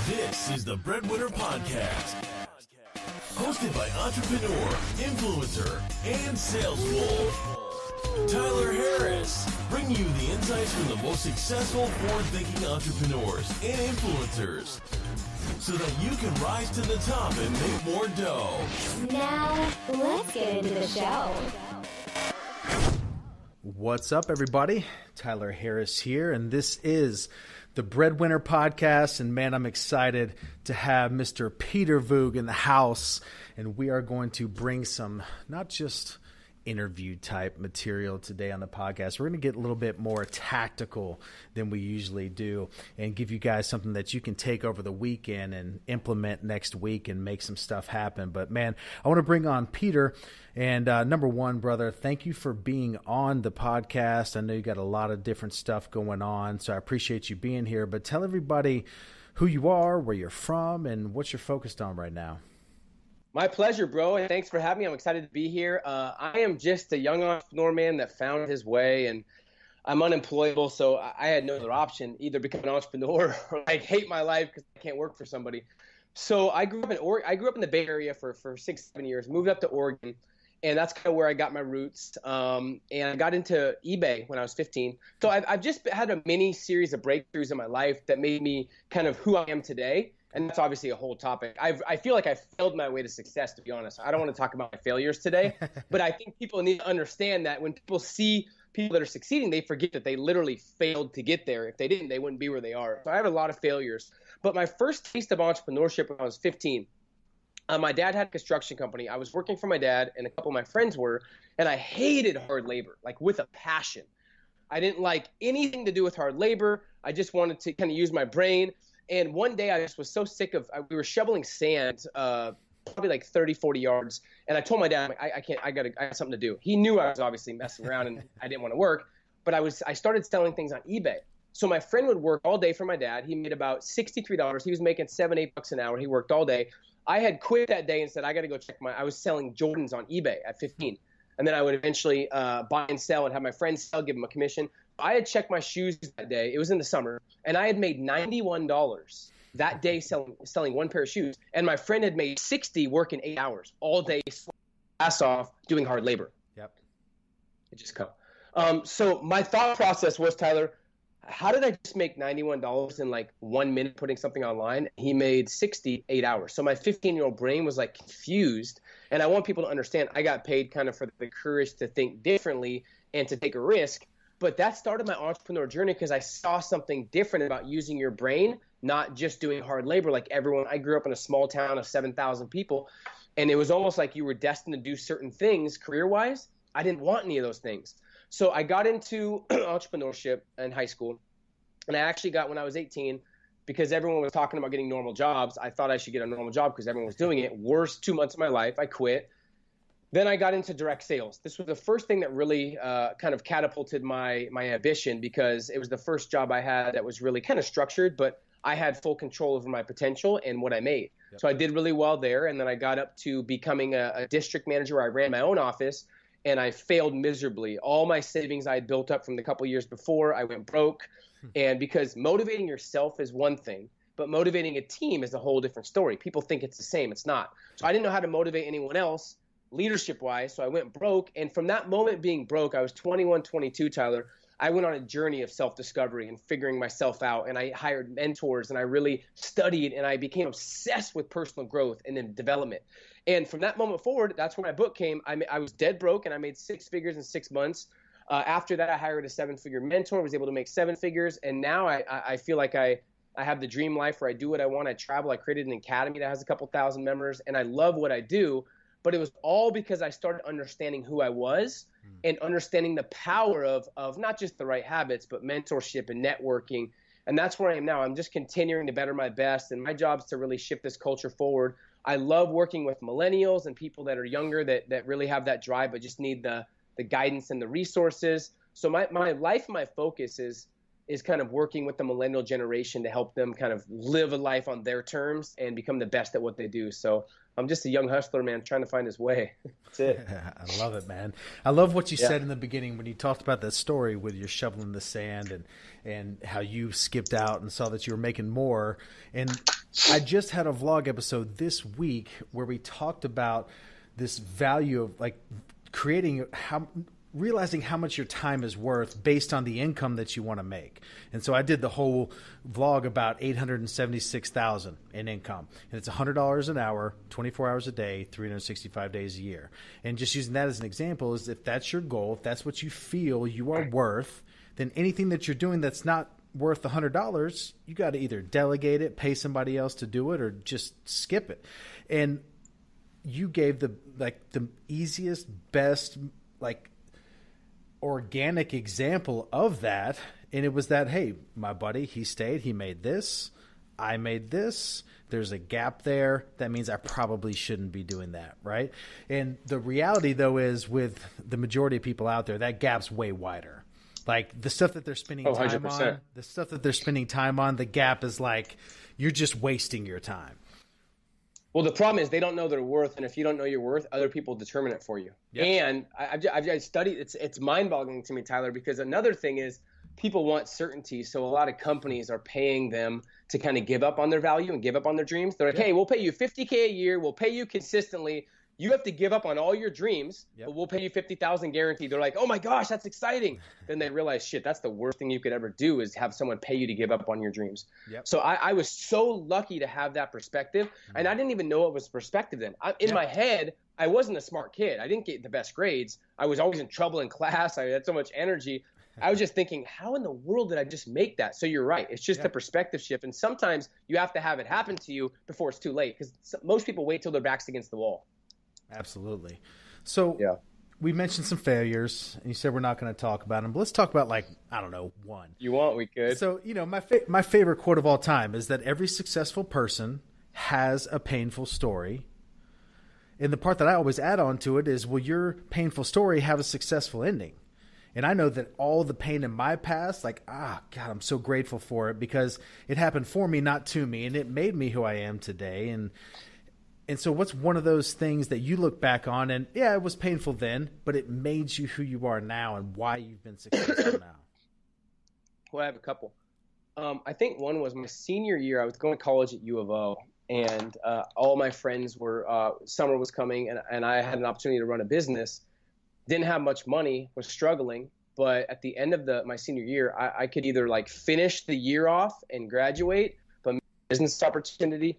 This is the BreadWinner Podcast, hosted by entrepreneur, influencer, and sales wolf, Tyler Harris, bringing you the insights from the most successful forward-thinking entrepreneurs and influencers, so that you can rise to the top and make more dough. Now, let's get into the show. What's up, everybody? Tyler Harris here, and this is the BreadWinner Podcast. And man, I'm excited to have Mr. Peter Voogd in the house, and we are going to bring some not just interview type material today on the podcast. We're going to get a little bit more tactical than we usually do and give you guys something that you can take over the weekend and implement next week and make some stuff happen. But man, I want to bring on Peter. And number one, brother, thank you for being on the podcast. I know you got a lot of different stuff going on, so I appreciate you being here. But tell everybody who you are, where you're from, and what you're focused on right now. My pleasure, bro, and thanks for having me. I'm excited to be here. I am just a young entrepreneur man that found his way, and I'm unemployable, so I had no other option, either become an entrepreneur or like hate my life because I can't work for somebody. So I grew up in the Bay Area for 6-7 years, moved up to Oregon, and that's kind of where I got my roots. And I got into eBay when I was 15. So I've just had a mini series of breakthroughs in my life that made me kind of who I am today. And that's obviously a whole topic. I feel like I failed my way to success, to be honest. I don't want to talk about my failures today, but I think people need to understand that when people see people that are succeeding, they forget that they literally failed to get there. If they didn't, they wouldn't be where they are. So I have a lot of failures. But my first taste of entrepreneurship when I was 15, my dad had a construction company. I was working for my dad, and a couple of my friends were, and I hated hard labor, like with a passion. I didn't like anything to do with hard labor. I just wanted to kind of use my brain. And one day I just was so sick of, we were shoveling sand, probably like 30, 40 yards. And I told my dad, I can't, I got something to do. He knew I was obviously messing around and I didn't want to work, but I started selling things on eBay. So my friend would work all day for my dad. He made about $63. He was making $7-8 an hour. He worked all day. I had quit that day and said, I got to go check I was selling Jordans on eBay at 15. And then I would eventually buy and sell and have my friends sell, give them a commission. I had checked my shoes that day. It was in the summer, and I had made $91 that day selling one pair of shoes. And my friend had made $60 working 8 hours all day, ass off, doing hard labor. Yep. It just come. So my thought process was, Tyler, how did I just make $91 in like 1 minute putting something online? He made 8 hours. So my 15-year-old brain was like confused. And I want people to understand I got paid kind of for the courage to think differently and to take a risk. But that started my entrepreneur journey because I saw something different about using your brain, not just doing hard labor like everyone. I grew up in a small town of 7,000 people, and it was almost like you were destined to do certain things career-wise. I didn't want any of those things. So I got into entrepreneurship in high school, and I actually got when I was 18 because everyone was talking about getting normal jobs. I thought I should get a normal job because everyone was doing it. Worst 2 months of my life, I quit. Then I got into direct sales. This was the first thing that really kind of catapulted my ambition because it was the first job I had that was really kind of structured, but I had full control over my potential and what I made. Yep. So I did really well there, and then I got up to becoming a district manager where I ran my own office, and I failed miserably. All my savings I had built up from the couple years before, I went broke. And because motivating yourself is one thing, but motivating a team is a whole different story. People think it's the same. It's not. So I didn't know how to motivate anyone else leadership-wise, so I went broke. And from that moment being broke, I was 21, 22, Tyler, I went on a journey of self-discovery and figuring myself out, and I hired mentors, and I really studied, and I became obsessed with personal growth and then development. And from that moment forward, that's where my book came. I was dead broke, and I made 6 figures in 6 months. After that, I hired a 7-figure mentor, was able to make 7 figures, and now I feel like I have the dream life where I do what I want. I travel. I created an academy that has a couple thousand members, and I love what I do. But it was all because I started understanding who I was and understanding the power of not just the right habits, but mentorship and networking. And that's where I am now. I'm just continuing to better my best. And my job is to really shift this culture forward. I love working with millennials and people that are younger that really have that drive, but just need the guidance and the resources. So my life, my focus is kind of working with the millennial generation to help them kind of live a life on their terms and become the best at what they do. So I'm just a young hustler, man, trying to find his way. That's it. I love it, man. I love what you said in the beginning when you talked about that story with your shoveling the sand and how you skipped out and saw that you were making more. And I just had a vlog episode this week where we talked about this value of like realizing how much your time is worth based on the income that you want to make. And so I did the whole vlog about $876,000 in income. And it's $100 an hour, 24 hours a day, 365 days a year. And just using that as an example is if that's your goal, if that's what you feel you are worth, then anything that you're doing that's not worth $100, you got to either delegate it, pay somebody else to do it, or just skip it. And you gave the easiest, best, organic example of that. And it was that, hey, my buddy, he stayed, he made this, I made this, there's a gap there. That means I probably shouldn't be doing that, right? And the reality though is with the majority of people out there, that gap's way wider. Like the stuff that they're spending time 100%. on, the gap is like, you're just wasting your time. Well, the problem is they don't know their worth, and if you don't know your worth, other people determine it for you. Yep. And I've studied it's mind-boggling to me, Tyler, because another thing is people want certainty, so a lot of companies are paying them to kind of give up on their value and give up on their dreams. They're like, hey, we'll pay you $50K a year, we'll pay you consistently. You have to give up on all your dreams, but we'll pay you $50,000 guaranteed. They're like, oh my gosh, that's exciting. Then they realize, shit, that's the worst thing you could ever do is have someone pay you to give up on your dreams. Yep. So I was so lucky to have that perspective. And I didn't even know it was perspective then. In my head, I wasn't a smart kid. I didn't get the best grades. I was always in trouble in class. I had so much energy. I was just thinking, how in the world did I just make that? So you're right. It's just a perspective shift. And sometimes you have to have it happen to you before it's too late, because most people wait till their back's against the wall. Absolutely. So we mentioned some failures, and you said we're not going to talk about them, but let's talk about one. You want? We could. So, my favorite quote of all time is that every successful person has a painful story. And the part that I always add on to it is, will your painful story have a successful ending? And I know that all the pain in my past, God, I'm so grateful for it because it happened for me, not to me, and it made me who I am today. And so what's one of those things that you look back on and, it was painful then, but it made you who you are now and why you've been successful now? Well, I have a couple. I think one was my senior year. I was going to college at U of O, and all my friends were summer was coming, and I had an opportunity to run a business. Didn't have much money, was struggling, but at the end of my senior year, I could either finish the year off and graduate, but business opportunity,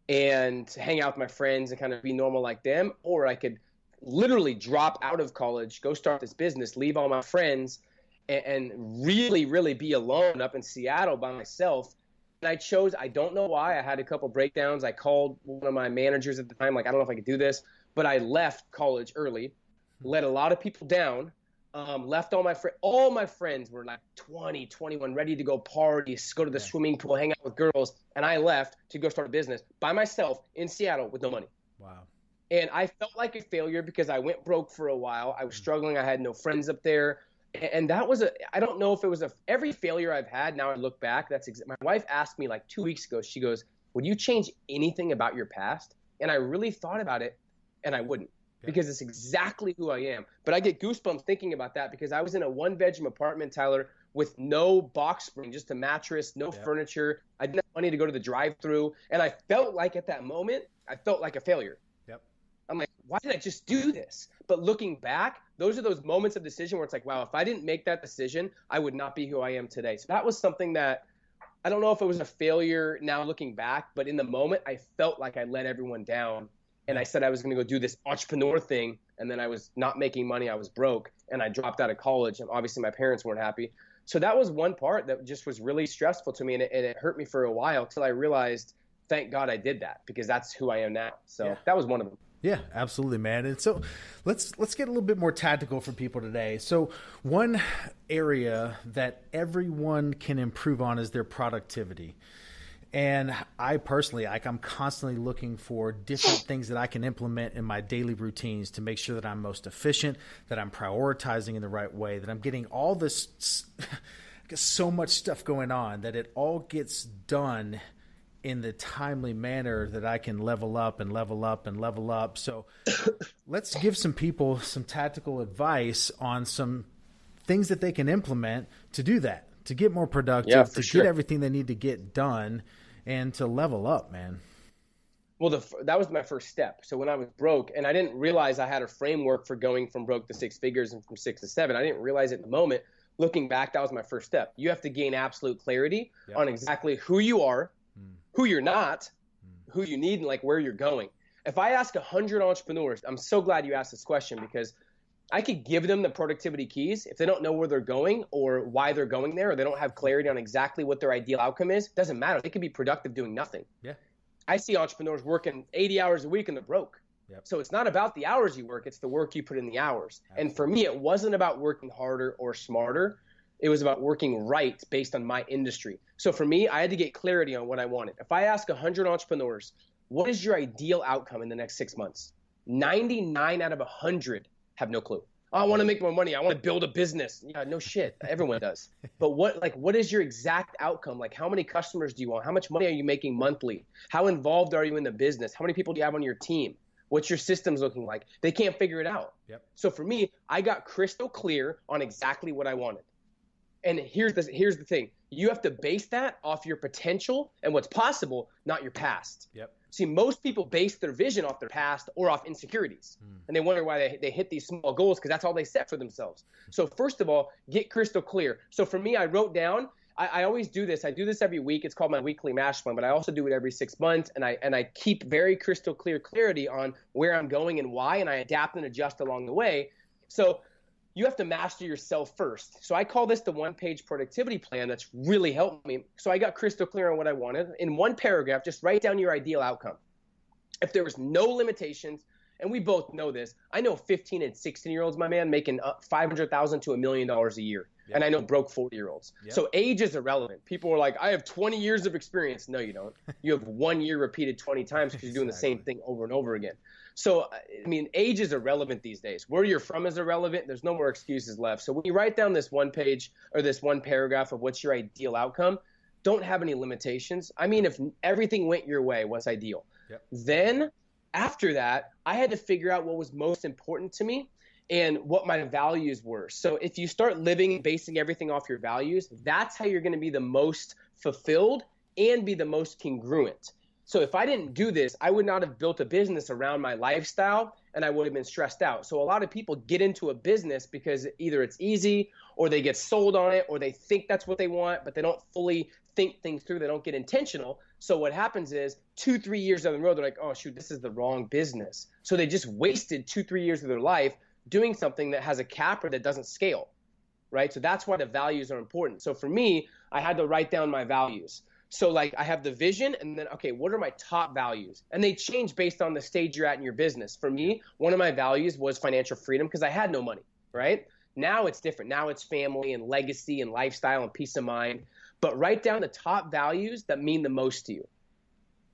and hang out with my friends and kind of be normal like them, or I could literally drop out of college, go start this business, leave all my friends, and really, really be alone up in Seattle by myself. And I chose, I don't know why, I had a couple breakdowns. I called one of my managers at the time, I don't know if I could do this, but I left college early, let a lot of people down, left all my friends were 20, 21, ready to go party, go to the swimming pool, hang out with girls. And I left to go start a business by myself in Seattle with no money. Wow. And I felt like a failure because I went broke for a while. I was struggling. I had no friends up there. And that was I don't know if it was every failure I've had. Now I look back, my wife asked me 2 weeks ago, she goes, would you change anything about your past? And I really thought about it, and I wouldn't. Because it's exactly who I am. But I get goosebumps thinking about that because I was in a one-bedroom apartment, Tyler, with no box spring, just a mattress, no furniture. I didn't have money to go to the drive-thru. And I felt like at that moment, I felt like a failure. Yep. I'm like, why did I just do this? But looking back, those are those moments of decision where it's like, wow, if I didn't make that decision, I would not be who I am today. So that was something that I don't know if it was a failure now looking back, but in the moment, I felt like I let everyone down. And I said I was going to go do this entrepreneur thing, and then I was not making money. I was broke, and I dropped out of college, and obviously my parents weren't happy. So that was one part that just was really stressful to me, and it hurt me for a while till I realized, thank God I did that, because that's who I am now. So that was one of them. Yeah, absolutely, man. And so let's get a little bit more tactical for people today. So one area that everyone can improve on is their productivity. And I personally, I'm constantly looking for different things that I can implement in my daily routines to make sure that I'm most efficient, that I'm prioritizing in the right way, that I'm getting all this, so much stuff going on, that it all gets done in the timely manner that I can level up and level up and level up. So let's give some people some tactical advice on some things that they can implement to do that, to get more productive, get everything they need to get done, and to level up, man. Well, that was my first step. So when I was broke, and I didn't realize I had a framework for going from broke to six figures and from 6 to 7. I didn't realize it in the moment. Looking back, that was my first step. You have to gain absolute clarity on exactly who you are, who you're not, who you need, and like where you're going. If I ask 100 entrepreneurs, I'm so glad you asked this question, because I could give them the productivity keys. If they don't know where they're going or why they're going there, or they don't have clarity on exactly what their ideal outcome is, doesn't matter. They could be productive doing nothing. Yeah. I see entrepreneurs working 80 hours a week and they're broke. Yep. So it's not about the hours you work, it's the work you put in the hours. Absolutely. And for me, it wasn't about working harder or smarter. It was about working right based on my industry. So for me, I had to get clarity on what I wanted. If I ask 100 entrepreneurs, what is your ideal outcome in the next 6 months? 99 out of 100 have no clue. Oh, I want to make more money. I want to build a business. Yeah, no shit. Everyone does. But what is your exact outcome? Like, how many customers do you want? How much money are you making monthly? How involved are you in the business? How many people do you have on your team? What's your systems looking like? They can't figure it out. Yep. So for me, I got crystal clear on exactly what I wanted. And here's the thing. You have to base that off your potential and what's possible, not your past. Yep. See, most people base their vision off their past or off insecurities. And they wonder why they hit these small goals, because that's all they set for themselves. So first of all, get crystal clear. So for me, I wrote down, I always do this. I do this every week. It's called my weekly master plan, but I also do it every 6 months. And I keep very crystal clear clarity on where I'm going and why, and I adapt and adjust along the way. So you have to master yourself first. So I call this the one-page productivity plan. That's really helped me. So I got crystal clear on what I wanted. In one paragraph, just write down your ideal outcome. If there was no limitations, and we both know this, I know 15 and 16-year-olds, my man, making $500,000 to $1 million a year. Yep. And I know broke 40-year-olds. Yep. So age is irrelevant. People are like, I have 20 years of experience. No, you don't. You have 1 year repeated 20 times because you're doing the same thing over and over again. So, I mean, age is irrelevant these days. Where you're from is irrelevant. There's no more excuses left. So when you write down this one page or this one paragraph of what's your ideal outcome, don't have any limitations. I mean, if everything went your way, what's ideal? Yep. Then after that, I had to figure out what was most important to me and what my values were. So if you start living and basing everything off your values, that's how you're going to be the most fulfilled and be the most congruent. So if I didn't do this, I would not have built a business around my lifestyle, and I would have been stressed out. So a lot of people get into a business because either it's easy or they get sold on it or they think that's what they want, but they don't fully think things through. They don't get intentional. So what happens is 2-3 years down the road, they're like, oh, shoot, this is the wrong business. So they just wasted 2-3 years of their life doing something that has a capper that doesn't scale, right? So that's why the values are important. So for me, I had to write down my values. So like I have the vision and then, okay, what are my top values? And they change based on the stage you're at in your business. For me, one of my values was financial freedom because I had no money, right? Now it's different. Now it's family and legacy and lifestyle and peace of mind. But write down the top values that mean the most to you.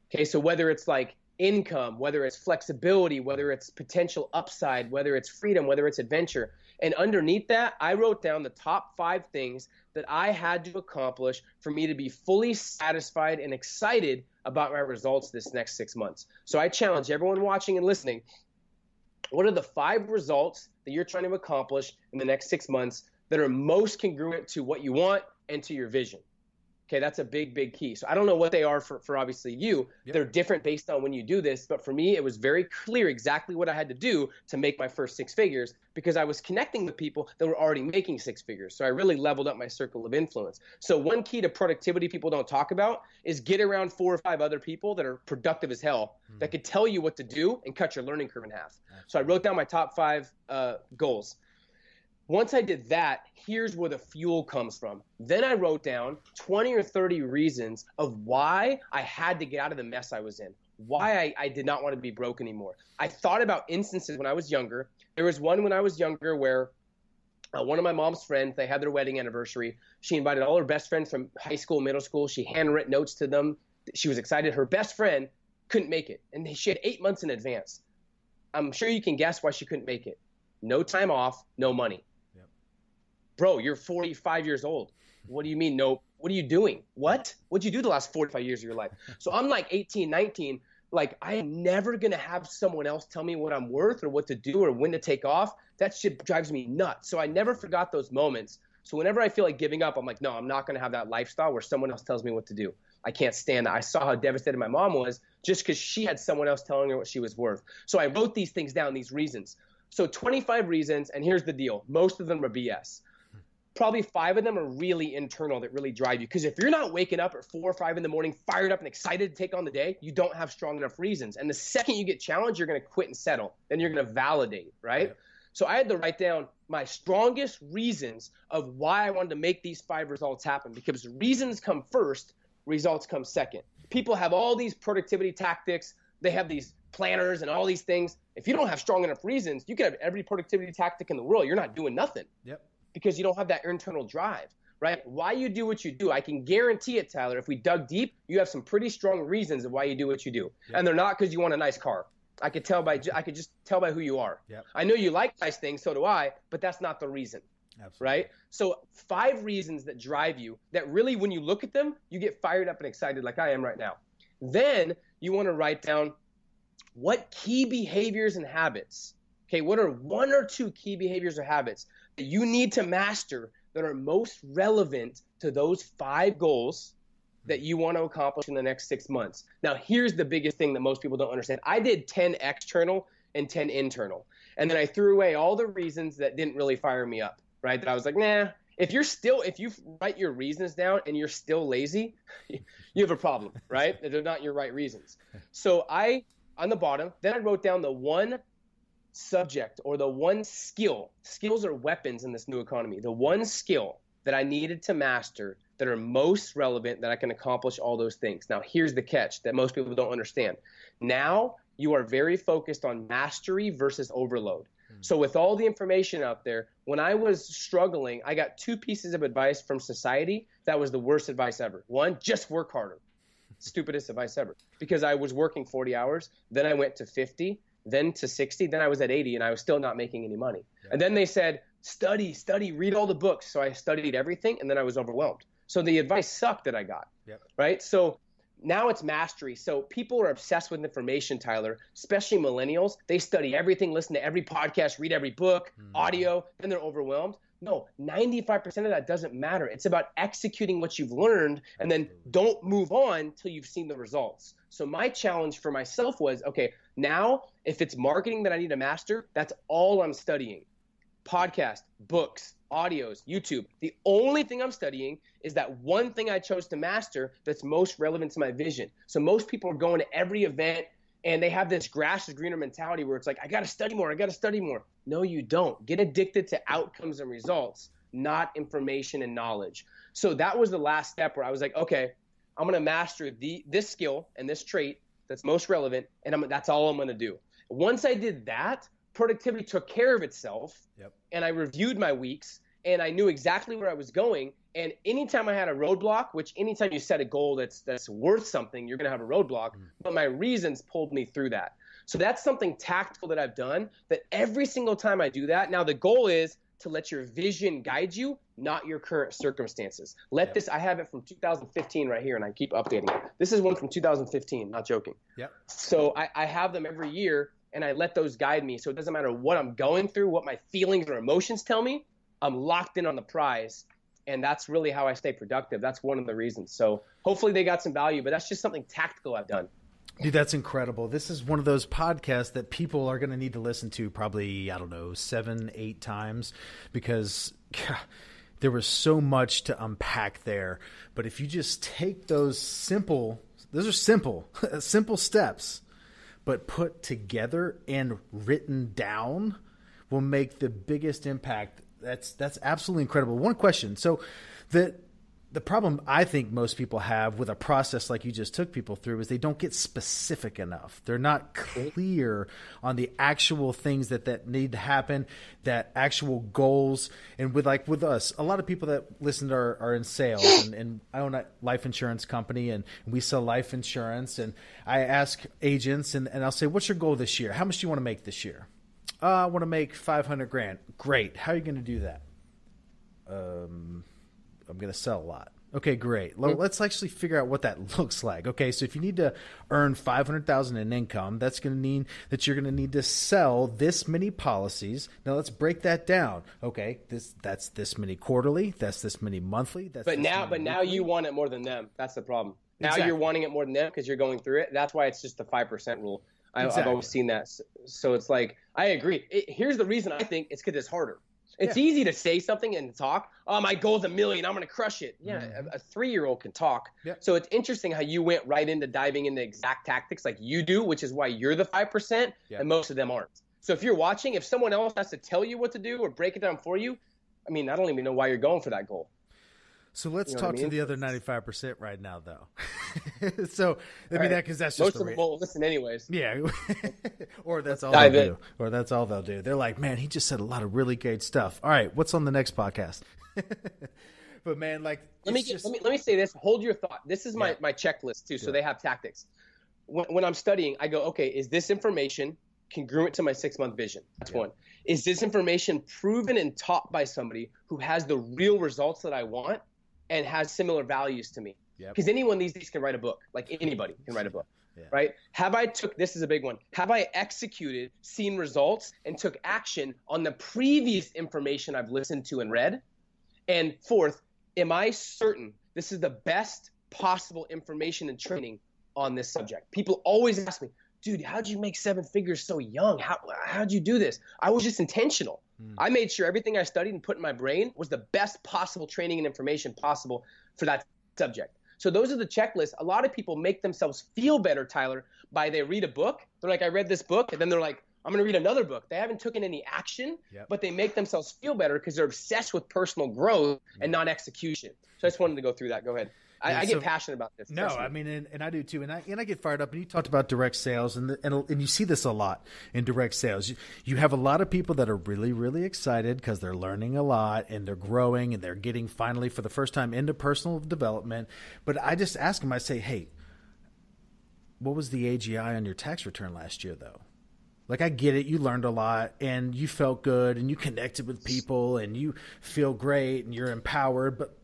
Okay, so whether it's like income, whether it's flexibility, whether it's potential upside, whether it's freedom, whether it's adventure. And underneath that, I wrote down the top 5 things that I had to accomplish for me to be fully satisfied and excited about my results this next 6 months. So I challenge everyone watching and listening, what are the 5 results that you're trying to accomplish in the next 6 months that are most congruent to what you want and to your vision? Okay, that's a big, big key. So I don't know what they are for obviously you. Yep. They're different based on when you do this. But for me, it was very clear exactly what I had to do to make my first 6 figures because I was connecting with people that were already making 6 figures. So I really leveled up my circle of influence. So one key to productivity people don't talk about is get around 4 or 5 other people that are productive as hell that could tell you what to do and cut your learning curve in half. So I wrote down my top 5 goals. Once I did that, here's where the fuel comes from. Then I wrote down 20 or 30 reasons of why I had to get out of the mess I was in, why I did not want to be broke anymore. I thought about instances when I was younger. There was one when I was younger where one of my mom's friends, they had their wedding anniversary. She invited all her best friends from high school, middle school. She handwritten notes to them. She was excited. Her best friend couldn't make it, and she had 8 months in advance. I'm sure you can guess why she couldn't make it. No time off, no money. Bro, you're 45 years old. What do you mean? No, what are you doing? What'd you do the last 45 years of your life? So I'm like 18, 19, like I am never going to have someone else tell me what I'm worth or what to do or when to take off. That shit drives me nuts. So I never forgot those moments. So whenever I feel like giving up, I'm like, no, I'm not going to have that lifestyle where someone else tells me what to do. I can't stand that. I saw how devastated my mom was just because she had someone else telling her what she was worth. So I wrote these things down, these reasons. So 25 reasons, and here's the deal. Most of them are BS. Probably 5 of them are really internal that really drive you. Because if you're not waking up at 4 or 5 in the morning, fired up and excited to take on the day, you don't have strong enough reasons. And the second you get challenged, you're going to quit and settle. Then you're going to validate, right? Yep. So I had to write down my strongest reasons of why I wanted to make these 5 results happen. Because reasons come first, results come second. People have all these productivity tactics. They have these planners and all these things. If you don't have strong enough reasons, you can have every productivity tactic in the world. You're not doing nothing. Yep. Because you don't have that internal drive, right? Why you do what you do. I can guarantee it, Tyler. If we dug deep, you have some pretty strong reasons of why you do what you do. Yep. And they're not because you want a nice car. I could just tell by who you are. Yep. I know you like nice things, so do I, but that's not the reason. Absolutely. Right? So 5 reasons that drive you that really, when you look at them, you get fired up and excited like I am right now. Then you want to write down what key behaviors and habits, okay, what are 1 or 2 key behaviors or habits that you need to master that are most relevant to those 5 goals that you want to accomplish in the next 6 months. Now, here's the biggest thing that most people don't understand. I did 10 external and 10 internal. And then I threw away all the reasons that didn't really fire me up, right? That I was like, nah, if you write your reasons down and you're still lazy, you have a problem, right? They're not your right reasons. So on the bottom, then I wrote down the 1 subject or the 1 skill. Skills are weapons in this new economy. The 1 skill that I needed to master that are most relevant that I can accomplish all those things. Now, here's the catch that most people don't understand. Now you are very focused on mastery versus overload. So with all the information out there, when I was struggling, I got 2 pieces of advice from society that was the worst advice ever. 1, just work harder. Stupidest advice ever. Because I was working 40 hours, then I went to 50, then to 60, then I was at 80, and I was still not making any money. Yeah. And then they said, study, read all the books. So I studied everything, and then I was overwhelmed. So the advice sucked that I got, right? So now it's mastery. So people are obsessed with information, Tyler, especially millennials. They study everything, listen to every podcast, read every book, audio, then they're overwhelmed. No, 95% of that doesn't matter. It's about executing what you've learned and then don't move on till you've seen the results. So my challenge for myself was, okay, now if it's marketing that I need to master, that's all I'm studying. Podcast, books, audios, YouTube. The only thing I'm studying is that one thing I chose to master that's most relevant to my vision. So most people are going to every event and they have this grass is greener mentality where it's like, I got to study more. No, you don't. Get addicted to outcomes and results, not information and knowledge. So that was the last step where I was like, okay, I'm going to master this skill and this trait that's most relevant, and that's all I'm going to do. Once I did that, productivity took care of itself, and I reviewed my weeks, and I knew exactly where I was going. And anytime I had a roadblock, which anytime you set a goal that's worth something, you're going to have a roadblock, but my reasons pulled me through that. So that's something tactical that I've done that every single time I do that. Now the goal is to let your vision guide you, not your current circumstances. I have it from 2015 right here, and I keep updating it. This is one from 2015, not joking. So I have them every year, and I let those guide me. So it doesn't matter what I'm going through, what my feelings or emotions tell me, I'm locked in on the prize. And that's really how I stay productive. That's one of the reasons. So hopefully they got some value, but that's just something tactical I've done. Dude, that's incredible. This is one of those podcasts that people are going to need to listen to probably, 7, 8 times because there was so much to unpack there. But if you just take those simple steps, but put together and written down will make the biggest impact. That's absolutely incredible. One question. So the problem I think most people have with a process like you just took people through is they don't get specific enough. They're not clear on the actual things that need to happen, that actual goals. And with us, a lot of people that listen are in sales, and I own a life insurance company, and we sell life insurance. And I ask agents, and I'll say, what's your goal this year? How much do you want to make this year? I want to make $500,000. Great. How are you going to do that? I'm going to sell a lot. Okay, great. Let's actually figure out what that looks like. Okay, so if you need to earn $500,000 in income, that's going to mean that you're going to need to sell this many policies. Now let's break that down. Okay, that's this many quarterly. That's this many monthly. But now you want it more than them. That's the problem. Now Exactly. you're wanting it more than them because you're going through it. That's why it's just the 5% rule. I've Exactly. always seen that. So it's like, I agree. Here's the reason I think it's because it's harder. It's easy to say something and talk. Oh, my goal's $1 million. I'm going to crush it. Yeah, a 3-year-old can talk. Yep. So it's interesting how you went right into diving into exact tactics like you do, which is why you're the 5% and most of them aren't. So if you're watching, if someone else has to tell you what to do or break it down for you, I mean, I don't even know why you're going for that goal. So let's You know talk what I mean? to the other 95% right now, though. So I mean, because that's just most the of them won't listen anyways. Yeah, or that's all dive they'll in. do. Or that's all they'll do. They're like, man, he just said a lot of really great stuff. All right, what's on the next podcast? But man, like, Let me say this. Hold your thought. This is my checklist too. So Yeah. they have tactics. When I'm studying, I go, okay, is this information congruent to my 6-month vision? That's one. Is this information proven and taught by somebody who has the real results that I want and has similar values to me? Because anyone these days can write a book. Like anybody can write a book, right? This is a big one. Have I executed, seen results, and took action on the previous information I've listened to and read? And fourth, am I certain this is the best possible information and training on this subject? People always ask me, dude, how'd you make 7 figures so young? How'd you do this? I was just intentional. I made sure everything I studied and put in my brain was the best possible training and information possible for that subject. So those are the checklists. A lot of people make themselves feel better, Tyler, by they read a book. They're like, I read this book, and then they're like, I'm going to read another book. They haven't taken any action, but they make themselves feel better because they're obsessed with personal growth and not execution. So I just wanted to go through that. Go ahead. I get passionate about this. No, I mean, and I do too. And I get fired up. And you talked about direct sales, and you see this a lot in direct sales. You have a lot of people that are really, really excited because they're learning a lot and they're growing and they're getting finally for the first time into personal development. But I just ask them, I say, hey, what was the AGI on your tax return last year, though? Like, I get it. You learned a lot and you felt good and you connected with people and you feel great and you're empowered. But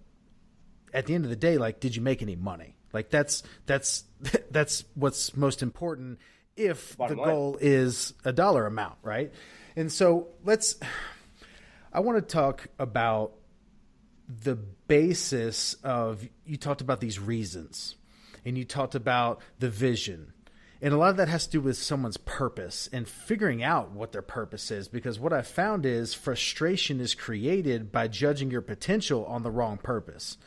at the end of the day, like, did you make any money? Like, that's what's most important if the goal is a dollar amount, right? And so I want to talk about the basis of, you talked about these reasons and you talked about the vision. And a lot of that has to do with someone's purpose and figuring out what their purpose is, because what I found is frustration is created by judging your potential on the wrong purpose.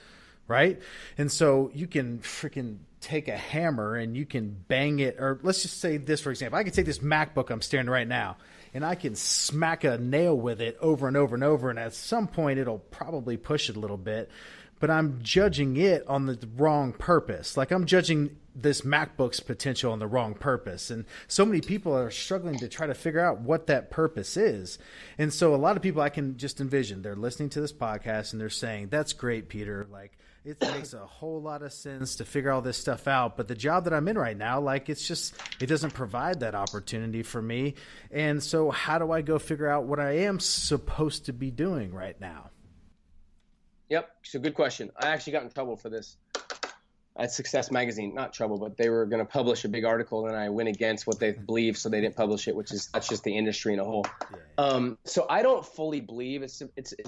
Right? And so you can freaking take a hammer and you can bang it, or let's just say this, for example, I can take this MacBook I'm staring at right now and I can smack a nail with it over and over and over. And at some point it'll probably push it a little bit, but I'm judging it on the wrong purpose. Like, I'm judging this MacBook's potential on the wrong purpose. And so many people are struggling to try to figure out what that purpose is. And so a lot of people I can just envision, they're listening to this podcast and they're saying, that's great, Peter. Like, it makes a whole lot of sense to figure all this stuff out. But the job that I'm in right now, like, it doesn't provide that opportunity for me. And so how do I go figure out what I am supposed to be doing right now? Yep. So good question. I actually got in trouble for this at Success Magazine. Not trouble, but they were going to publish a big article and I went against what they believed, so they didn't publish it, that's just the industry in a whole. So I don't fully believe it's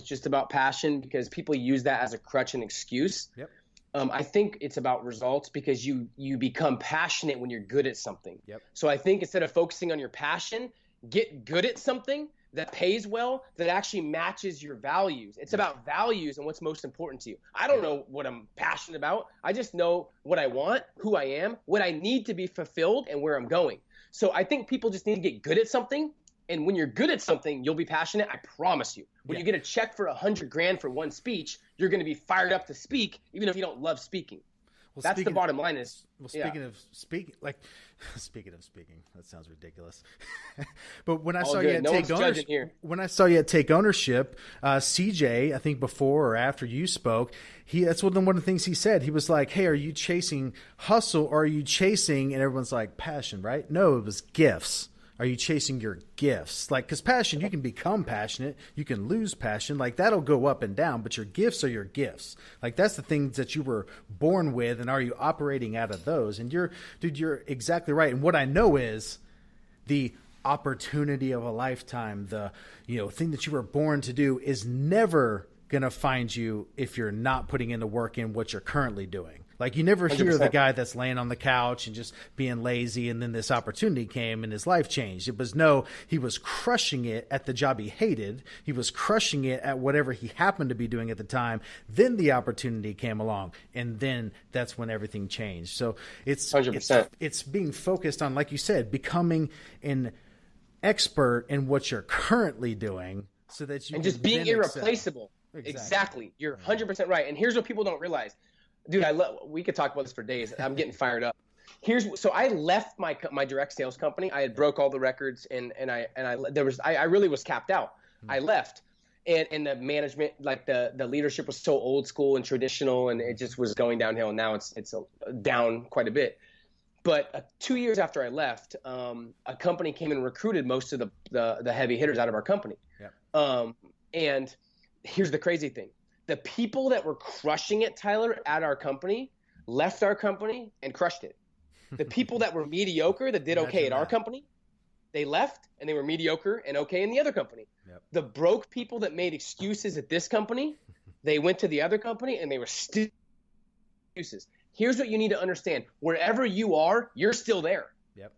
just about passion, because people use that as a crutch and excuse. Yep. I think it's about results, because you become passionate when you're good at something. Yep. So I think instead of focusing on your passion, get good at something that pays well, that actually matches your values. It's about values and what's most important to you. I don't know what I'm passionate about. I just know what I want, who I am, what I need to be fulfilled, and where I'm going. So I think people just need to get good at something. And when you're good at something, you'll be passionate. I promise you. When you get a check for $100,000 for one speech, you're going to be fired up to speak, even if you don't love speaking. Well, that's the bottom line. Speaking of speaking, that sounds ridiculous. But when I saw you at Take Ownership, CJ, I think before or after you spoke, that's one of the things he said. He was like, "Hey, are you chasing hustle or are you chasing?" And everyone's like, "Passion, right?" No, it was gifts. Are you chasing your gifts? Like, because passion, you can become passionate, you can lose passion, like that'll go up and down, but your gifts are your gifts. Like, that's the things that you were born with, and are you operating out of those? And you're exactly right. And what I know is the opportunity of a lifetime, the thing that you were born to do is never going to find you if you're not putting in the work in what you're currently doing. Like you never hear 100%. the guy that's laying on the couch and just being lazy, and then this opportunity came and his life changed. It was he was crushing it at the job he hated. He was crushing it at whatever he happened to be doing at the time. Then the opportunity came along, and then that's when everything changed. So it's 100%. It's being focused on, like you said, becoming an expert in what you're currently doing, so that you and can just being then excel. irreplaceable. Exactly. You're 100% right. And here's what people don't realize. Dude, we could talk about this for days. I'm getting fired up. So I left my direct sales company. I had broke all the records, and I really was capped out. I left, and the management, like the leadership was so old school and traditional, and it just was going downhill. And now it's down quite a bit. But 2 years after I left, a company came and recruited most of the heavy hitters out of our company. Yep. And here's the crazy thing. The people that were crushing it, Tyler, at our company left our company and crushed it. The people that were mediocre, that did okay at our company, they left and they were mediocre and okay in the other company. Yep. The broke people that made excuses at this company, they went to the other company and they were still excuses. Here's what you need to understand. Wherever you are, you're still there. Yep.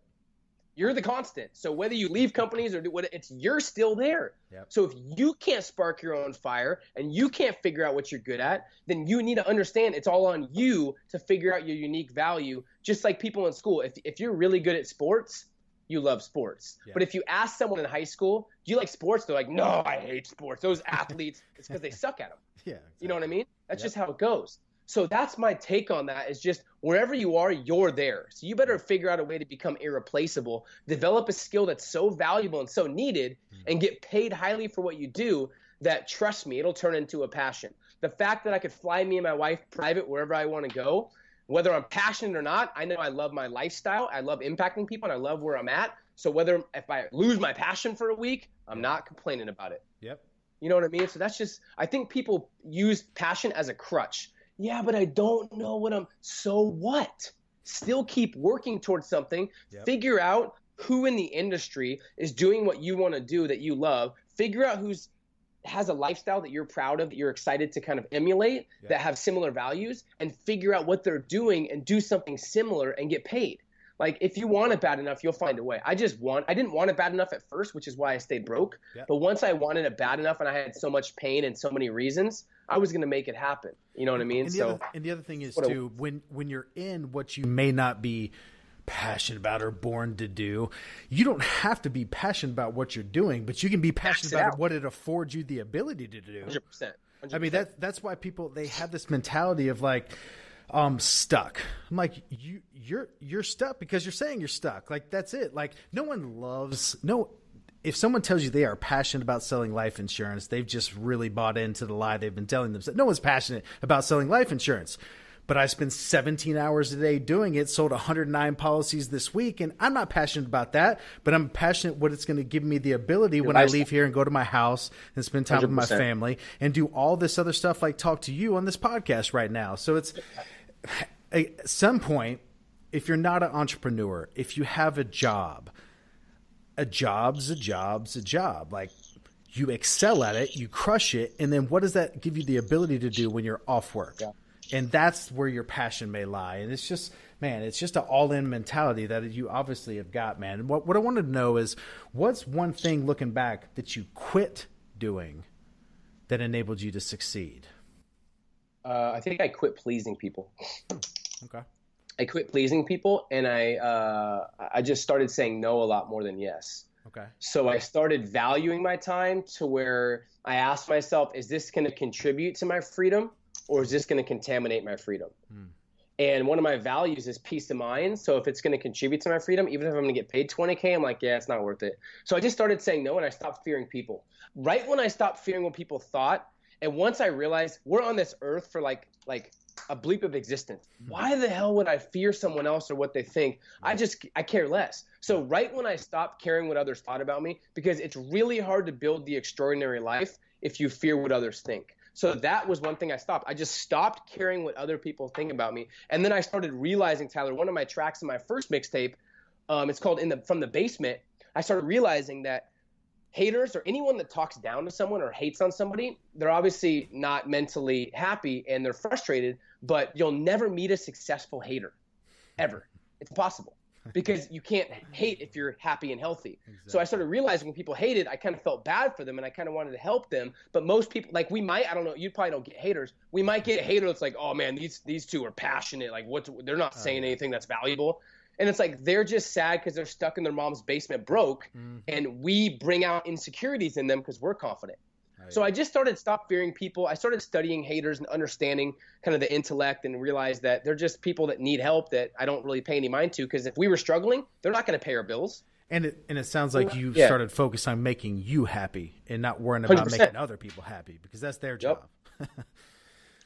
You're the constant. So whether you leave companies or do what, you're still there. Yep. So if you can't spark your own fire and you can't figure out what you're good at, then you need to understand it's all on you to figure out your unique value. Just like people in school, if you're really good at sports, you love sports. Yep. But if you ask someone in high school, do you like sports? They're like, no, I hate sports. Those athletes, it's because they suck at them. Yeah, exactly. You know what I mean? That's just how it goes. So that's my take on that, is just wherever you are, you're there. So you better figure out a way to become irreplaceable, develop a skill that's so valuable and so needed, and get paid highly for what you do that, trust me, it'll turn into a passion. The fact that I could fly me and my wife private wherever I want to go, whether I'm passionate or not, I know I love my lifestyle. I love impacting people, and I love where I'm at. So if I lose my passion for a week, I'm not complaining about it. Yep. You know what I mean? So that's just, I think people use passion as a crutch. Yeah, but I don't know so what? Still keep working towards something. Yep. Figure out who in the industry is doing what you want to do that you love. Figure out has a lifestyle that you're proud of, that you're excited to kind of emulate, that have similar values, and figure out what they're doing and do something similar and get paid. Like, if you want it bad enough, you'll find a way. I didn't want it bad enough at first, which is why I stayed broke. Yep. But once I wanted it bad enough and I had so much pain and so many reasons, I was going to make it happen. You know what I mean? And the other thing is too, when you're in what you may not be passionate about or born to do, you don't have to be passionate about what you're doing, but you can be passionate about what it affords you the ability to do. 100%. I mean, that's why people, they have this mentality of like, stuck. I'm like, you're stuck because you're saying you're stuck. Like, that's it. Like, if someone tells you they are passionate about selling life insurance, they've just really bought into the lie they've been telling themselves. No one's passionate about selling life insurance, but I spend 17 hours a day doing it, sold 109 policies this week, and I'm not passionate about that, but I'm passionate what it's going to give me the ability when I leave here and go to my house and spend time 100%. With my family and do all this other stuff, like talk to you on this podcast right now. So it's at some point, if you're not an entrepreneur, if you have a job's a job. Like, you excel at it, you crush it, and then what does that give you the ability to do when you're off work? Yeah. And that's where your passion may lie. And it's just, man, it's just an all-in mentality that you obviously have got, man. And what I wanted to know is, what's one thing looking back that you quit doing that enabled you to succeed? I think I quit pleasing people. Okay. I quit pleasing people, and I just started saying no a lot more than yes. Okay. So I started valuing my time to where I asked myself, is this going to contribute to my freedom, or is this going to contaminate my freedom? And one of my values is peace of mind. So if it's going to contribute to my freedom, even if I'm going to get paid $20K, I'm like, yeah, it's not worth it. So I just started saying no, and I stopped fearing people. Right when I stopped fearing what people thought, and once I realized we're on this earth for like a bleep of existence. Why the hell would I fear someone else or what they think? I care less. So right when I stopped caring what others thought about me, because it's really hard to build the extraordinary life if you fear what others think. So that was one thing I stopped. I just stopped caring what other people think about me. And then I started realizing, Tyler, one of my tracks in my first mixtape, it's called From the Basement. I started realizing that haters or anyone that talks down to someone or hates on somebody, they're obviously not mentally happy and they're frustrated, but you'll never meet a successful hater ever. It's impossible because you can't hate if you're happy and healthy. Exactly. So I started realizing when people hated, I kind of felt bad for them and I kind of wanted to help them. But most people, like I don't know, you probably don't get haters. We might get a hater that's like, oh man, these two are passionate. Like they're not saying anything that's valuable. And it's like they're just sad because they're stuck in their mom's basement broke, and we bring out insecurities in them because we're confident. So I just stopped fearing people. I started studying haters and understanding kind of the intellect and realized that they're just people that need help that I don't really pay any mind to, because if we were struggling, they're not going to pay our bills. And it sounds like you started focusing on making you happy and not worrying about 100%. making other people happy, because that's their job.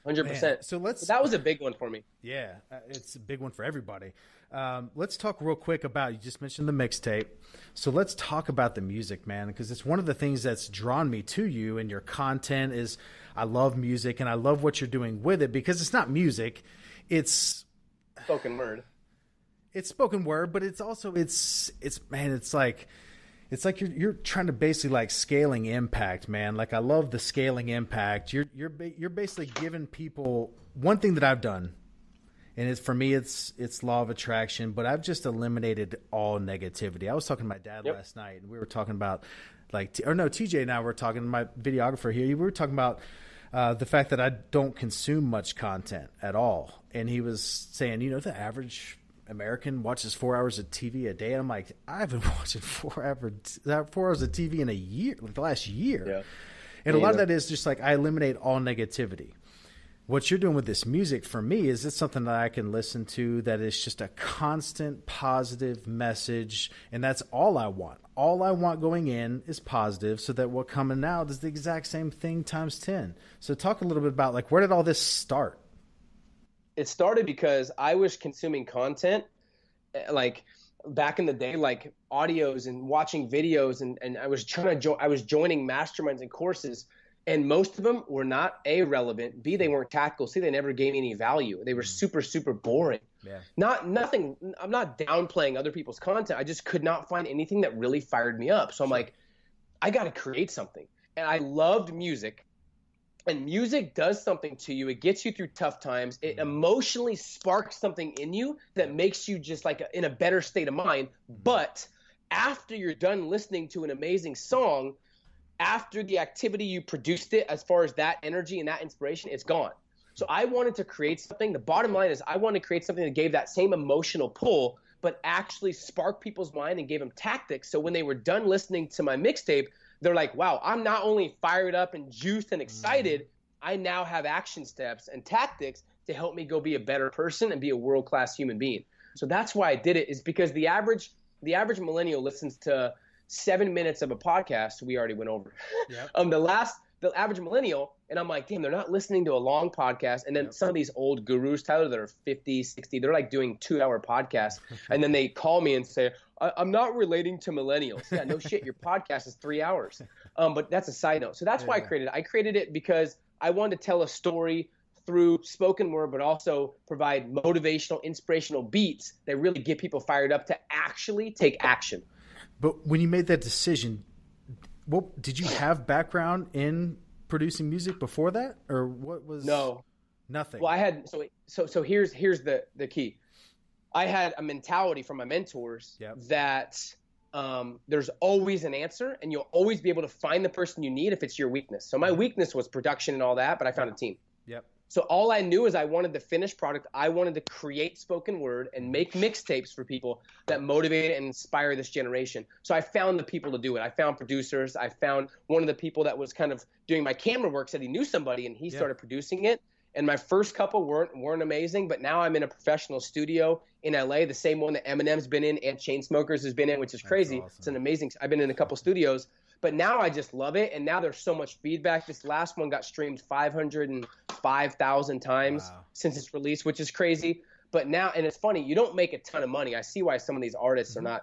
100%. So that was a big one for me. Yeah, it's a big one for everybody. Let's talk real quick about, you just mentioned the mixtape. So let's talk about the music, man, because it's one of the things that's drawn me to you, and your content is, I love music and I love what you're doing with it, because it's not music. It's spoken word. It's spoken word, but it's also, it's like you're trying to basically like scaling impact, man. Like I love the scaling impact. You're basically giving people one thing that I've done, and for me it's law of attraction, but I've just eliminated all negativity. I was talking to my dad last night, and we were talking about TJ and I were talking, my videographer here, we were talking about the fact that I don't consume much content at all, and he was saying, the average American watches 4 hours of TV a day. And I'm like, I've been watching 4 hours of TV in a year, like the last year. Yeah. And a lot of that is just like, I eliminate all negativity. What you're doing with this music for me is it's something that I can listen to that is just a constant positive message. And that's all I want. All I want going in is positive, so that what coming out is the exact same thing times 10. So talk a little bit about like, where did all this start? It started because I was consuming content like back in the day, like audios and watching videos, and I was I was joining masterminds and courses, and most of them were not A, relevant, B, they weren't tactical, C, they never gave me any value. They were super, super boring. Yeah. Nothing. I'm not downplaying other people's content. I just could not find anything that really fired me up. So I'm like, I got to create something. And I loved music. And music does something to you. It gets you through tough times. It emotionally sparks something in you that makes you just like in a better state of mind. But after you're done listening to an amazing song, after the activity you produced it, as far as that energy and that inspiration, it's gone. So I wanted to create something. The bottom line is I wanted to create something that gave that same emotional pull, but actually sparked people's mind and gave them tactics. So when they were done listening to my mixtape, they're like, wow, I'm not only fired up and juiced and excited, I now have action steps and tactics to help me go be a better person and be a world-class human being. So that's why I did it, is because the average millennial listens to 7 minutes of a podcast we already went over. Yep. The average millennial, and I'm like, damn, they're not listening to a long podcast. And then some of these old gurus, Tyler, that are 50, 60, they're like doing 2-hour podcasts. And then they call me and say, I'm not relating to millennials. Yeah, no shit. Your podcast is 3 hours. But that's a side note. So that's why I created it. I created it because I wanted to tell a story through spoken word, but also provide motivational, inspirational beats that really get people fired up to actually take action. But when you made that decision, did you have background in producing music before that, or what was? No, nothing. Well, I had so here's the key. I had a mentality from my mentors that there's always an answer, and you'll always be able to find the person you need if it's your weakness. So my weakness was production and all that, but I found a team. Yep. So all I knew is I wanted the finished product. I wanted to create spoken word and make mixtapes for people that motivate and inspire this generation. So I found the people to do it. I found producers. I found one of the people that was kind of doing my camera work, said he knew somebody, and he started producing it. And my first couple weren't amazing, but now I'm in a professional studio in LA, the same one that Eminem's been in and Chainsmokers has been in, which is crazy. Awesome. It's an amazing. I've been in a couple studios. But now I just love it, and now there's so much feedback. This last one got streamed 505,000 times since its release, which is crazy. But now, and it's funny, you don't make a ton of money. I see why some of these artists are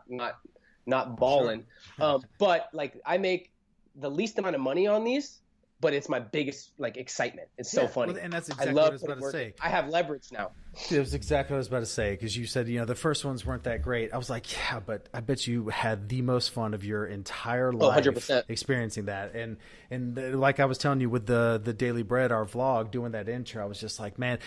not balling. Sure. But like I make the least amount of money on these, but it's my biggest like excitement. It's so funny. Well, and that's I exactly love what I was about to work. say. I have leverage now. It was exactly what I was about to say, because you said, the first ones weren't that great. I was like, yeah, but I bet you had the most fun of your entire life 100%. experiencing that. And like I was telling you with the Daily Bread, our vlog, doing that intro, I was just like, man,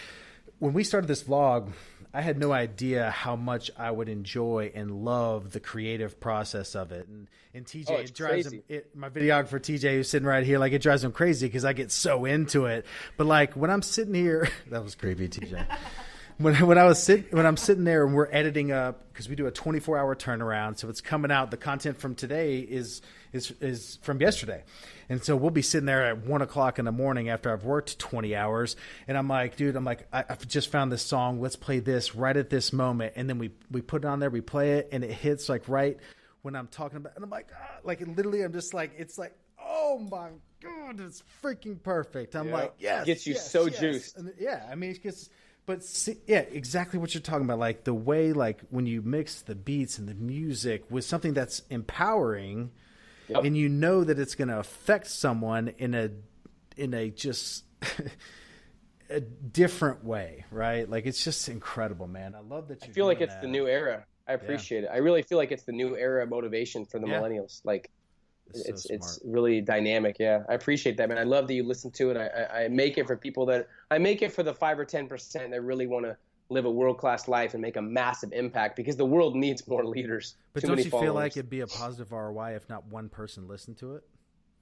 when we started this vlog, I had no idea how much I would enjoy and love the creative process of it. And TJ, it drives him, my videographer TJ, who's sitting right here, like it drives him crazy because I get so into it. But like when I'm sitting here, that was creepy, TJ. When I'm sitting there and we're editing up, because we do a 24-hour turnaround, so it's coming out. The content from today is from yesterday, and so we'll be sitting there at 1:00 in the morning after I've worked 20 hours, and I'm like, dude, I've just found this song. Let's play this right at this moment, and then we put it on there, we play it, and it hits like right when I'm talking about, and I'm like, literally, I'm just like, it's like, oh my God, it's freaking perfect. I'm like, yes, gets you yes, so yes. juiced. And yeah, I mean, it gets. But see, yeah, exactly what you're talking about. Like the way, like when you mix the beats and the music with something that's empowering, and you know that it's going to affect someone in a just a different way, right? Like it's just incredible, man. I love that. I feel like it's the new era. I appreciate it. I really feel like it's the new era motivation for the millennials. Like it's really dynamic. Yeah, I appreciate that, man. I love that you listen to it. I make it for people I make it for the 5 or 10% that really want to live a world-class life and make a massive impact, because the world needs more leaders. But don't you feel like it'd be a positive ROI if not one person listened to it?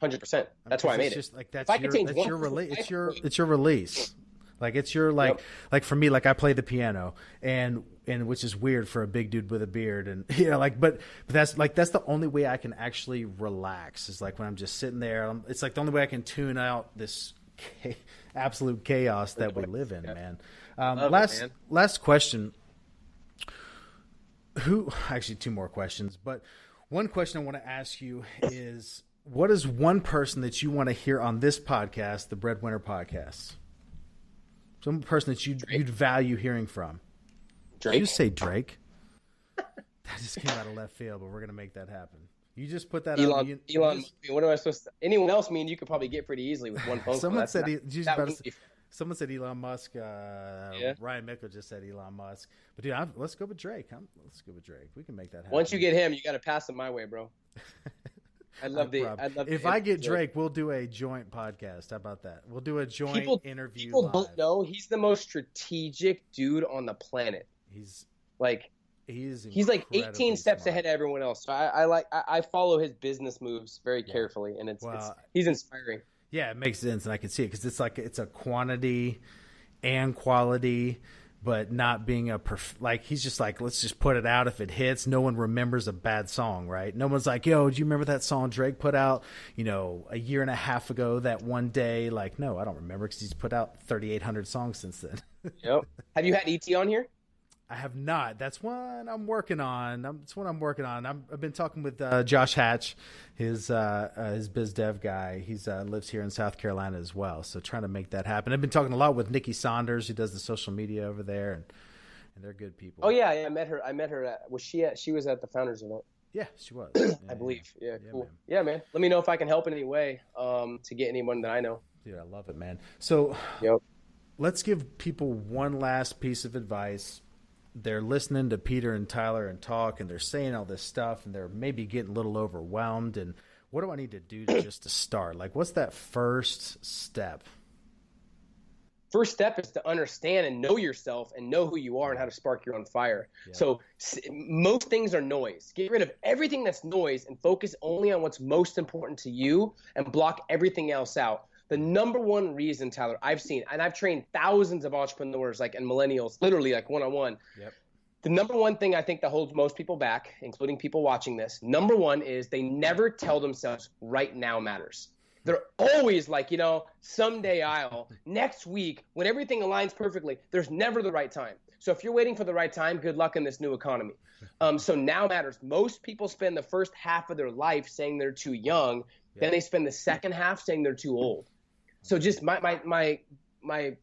100%. That's why I made it. Just like it's your release. Like it's your like for me, like I play the piano and which is weird for a big dude with a beard, and but that's the only way I can actually relax is like when I'm just sitting there. It's like the only way I can tune out this absolute chaos that we live in, man. Last question. Actually, two more questions, but one question I want to ask you is, what is one person that you want to hear on this podcast, the BreadWinner podcast? Some person that you'd value hearing from. Drake? Did you say Drake? That just came out of left field, but we're going to make that happen. You just put that Elon. What am I supposed to? Anyone else? You could probably get pretty easily with one phone call. Someone said Elon Musk. Ryan Mickle just said Elon Musk. But dude, let's go with Drake. Let's go with Drake. We can make that happen. Once you get him, you got to pass him my way, bro. If I get Drake, we'll do a joint podcast. How about that? We'll do a joint interview. People live. Don't know he's the most strategic dude on the planet. He's like 18 steps ahead of everyone else. So I follow his business moves very carefully, and he's inspiring. Yeah, it makes sense, and I can see it because it's a quantity and quality. But not being he's just like, let's just put it out. If it hits, no one remembers a bad song, right? No one's like, yo, do you remember that song Drake put out, a year and a half ago that one day? Like, no, I don't remember, because he's put out 3,800 songs since then. Yep. Have you had E.T. on here? I have not. That's one I'm working on. I've been talking with Josh Hatch, his biz dev guy. He's lives here in South Carolina as well, so trying to make that happen. I've been talking a lot with Nikki Saunders, who does the social media over there, and they're good people. Oh yeah, I met her. She was at the Founders event. Yeah, she was. I believe. Yeah, cool. Man. Yeah, man. Let me know if I can help in any way to get anyone that I know. Dude, I love it, man. So let's give people one last piece of advice. They're listening to Peter and Tyler and talk, and they're saying all this stuff, and they're maybe getting a little overwhelmed. And what do I need to do just to start? Like, what's that first step? First step is to understand and know yourself and know who you are and how to spark your own fire. Yeah. So most things are noise. Get rid of everything that's noise and focus only on what's most important to you, and block everything else out. The number one reason, Tyler, I've seen, and I've trained thousands of entrepreneurs and millennials, literally one-on-one. Yep. The number one thing I think that holds most people back, including people watching this, number one is they never tell themselves right now matters. They're always like, someday next week, when everything aligns perfectly. There's never the right time. So if you're waiting for the right time, good luck in this new economy. So now matters. Most people spend the first half of their life saying they're too young. Then they spend the second half saying they're too old. So just my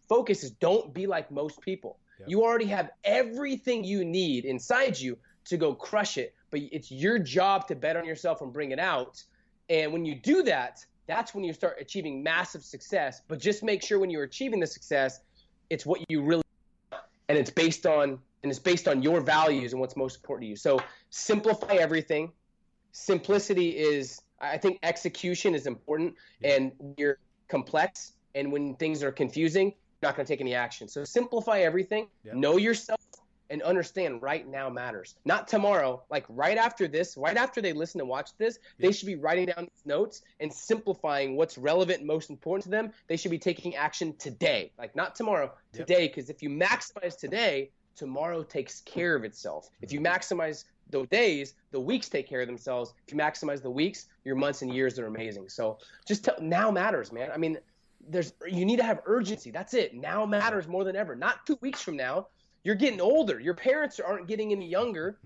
focus is, don't be like most people. Yep. You already have everything you need inside you to go crush it, but it's your job to bet on yourself and bring it out. And when you do that, that's when you start achieving massive success. But just make sure when you're achieving the success, it's what you really want, and it's based on your values and what's most important to you. So simplify everything. Simplicity is, I think, execution is important, and you're complex, and when things are confusing, you're not going to take any action. So simplify everything. Yep. Know yourself. And understand right now matters. Not tomorrow, like right after this, right after they listen and watch this, they should be writing down these notes and simplifying what's relevant and most important to them. They should be taking action today, like not tomorrow, today. Because if you maximize today, tomorrow takes care of itself. If you maximize the days, the weeks take care of themselves. If you maximize the weeks, your months and years are amazing. So just now matters, man. I mean, you need to have urgency. That's it. Now matters more than ever. Not 2 weeks from now. You're getting older. Your parents aren't getting any younger.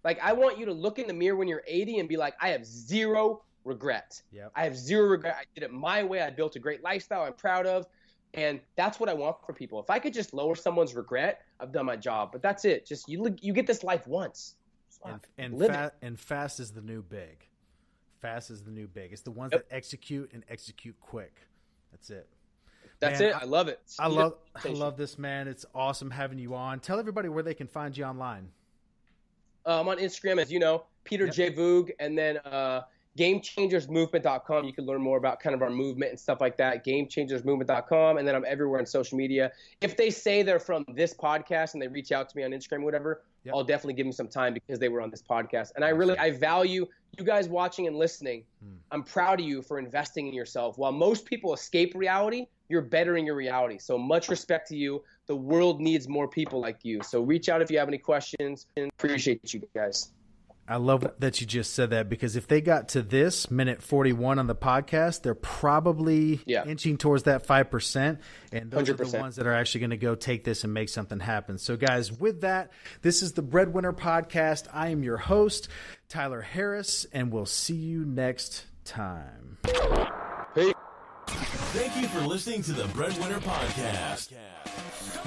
Like, I want you to look in the mirror when you're 80 and be like, I have zero regrets. Yep. I have zero regret. I did it my way. I built a great lifestyle I'm proud of. And that's what I want for people. If I could just lower someone's regret, I've done my job. But that's it. Just you get this life once. And fast is the new big. Fast is the new big. It's the ones that execute and execute quick. That's it. That's it. I love it. I love this, man. It's awesome having you on. Tell everybody where they can find you online. I'm on Instagram, as you know, Peter J. Voogd, and then GameChangersMovement.com. You can learn more about kind of our movement and stuff like that. GameChangersMovement.com, and then I'm everywhere on social media. If they say they're from this podcast and they reach out to me on Instagram or whatever, I'll definitely give them some time because they were on this podcast. And I value you guys watching and listening. I'm proud of you for investing in yourself. While most people escape reality, you're bettering your reality. So much respect to you. The world needs more people like you. So reach out if you have any questions. Appreciate you guys. I love that you just said that, because if they got to this minute 41 on the podcast, they're probably inching towards that 5%. And those 100%. Are the ones that are actually going to go take this and make something happen. So guys, with that, this is the BreadWinner Podcast. I am your host, Tyler Harris, and we'll see you next time. Peace. Thank you for listening to the BreadWinner Podcast.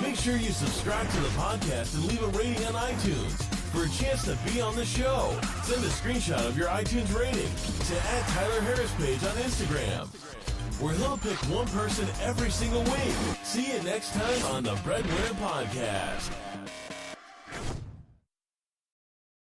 Make sure you subscribe to the podcast and leave a rating on iTunes. For a chance to be on the show, send a screenshot of your iTunes rating to @TylerHarris page on Instagram, where he'll pick one person every single week. See you next time on the BreadWinner Podcast.